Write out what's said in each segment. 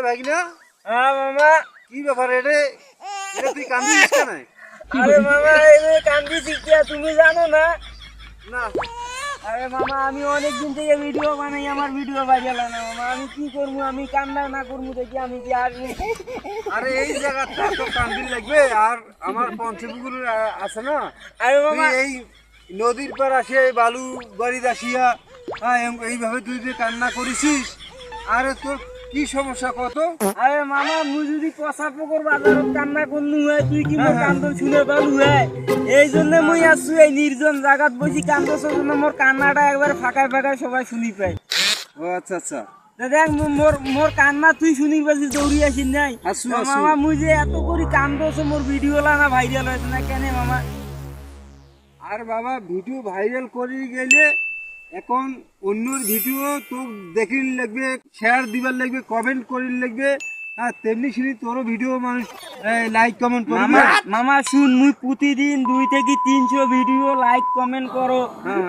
ভাগিনা। হ্যাঁ মামা। কি ব্যাপার রে? এটা তুই কান্দিস কেন? আরে মামা এই কান্দিছি কি তুমি জানো না? না। আরে মামা আমি অনেক দিন থেকে ভিডিও বানাই, আমার ভিডিও ভাইরাল হয় না মামা। আমি কি করবো? আমি কান্না না করবো দেখি আমি কি আসবো? আরে এই জায়গাটা তো কান্দিল লাগবে। আর আমার পঞ্চপুকুর আছে না, আরে তুই মামা এই নদীর পার আসে বালু বাড়িতে আসিয়া এইভাবে তুই যে কান্না করেছিস। আরে তোর কি সমস্যা কত? আরে মামা মুই যদি কষা পুকুর বাজারত কান্না করলু হয় তুই কি মোর কান্দ শুনে পালু হয়? এই জন্য মুই আসছু এই নির্জন জায়গাত বসি কান্দছ জন্য মোর কান্নাটা একবার ফাঁকায় ফাঁকায় সবাই শুনি পায়। ও আচ্ছা আচ্ছা। দেখ মোর কান্না তুই শুনি পাচ্ছিস দৌড়ি আসিস নাই। আসু, তো আসু। মামা মুই যে এত করি কান্দছ মোর ভিডিও না ভাইরাল হয়েছে না কেন মামা? আর বাবা ভিডিও ভাইরাল করে গেলে এখন অন্যর ভিডিও তো দেখির লাগবে, শেয়ার দিবার লাগবে, কমেন্ট করির লাগবে। হ্যাঁ তেমনি শুনি তোরও ভিডিও মানুষ লাইক কমেন্ট করবে। মামা মামা শুন মুই প্রতিদিন 2 থেকে 300 ভিডিও লাইক কমেন্ট করো,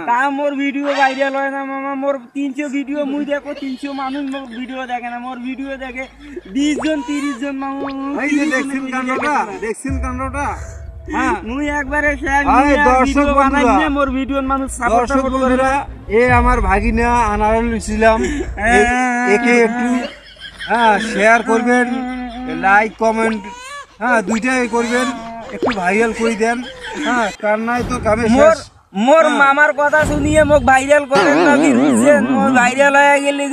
তা মোর ভিডিও ভাইরাল হয় না মামা। মোর 300 ভিডিও মুই দেখো 300 মানুষ মোর ভিডিও দেখে না, মোর ভিডিও দেখে 20 জন 30 জন মানুষ। এই যে দেখছেন কাণ্ডটা, হ্যাঁ মুই একবারে শেয়ার আরে দর্শক ভিডিও বানাই বন্ধুরা, না, মোর ভিডিওর মানুষ সাপোর্ট দর্শক করে। বন্ধুরা, এ আমার ভাগিনা আনারুল ইসলাম। একে একটু শেয়ার করবেন, লাইক কমেন্ট দুইটাই করবেন, একটু ভাইরাল করে দেন। কান্নায় তো কামে শেষ। মোর মামার কথা শুনিয়ে মোক ভাইরাল করেন না, কি বুঝছেন? মোর ভাইরাল হয়ে গেলে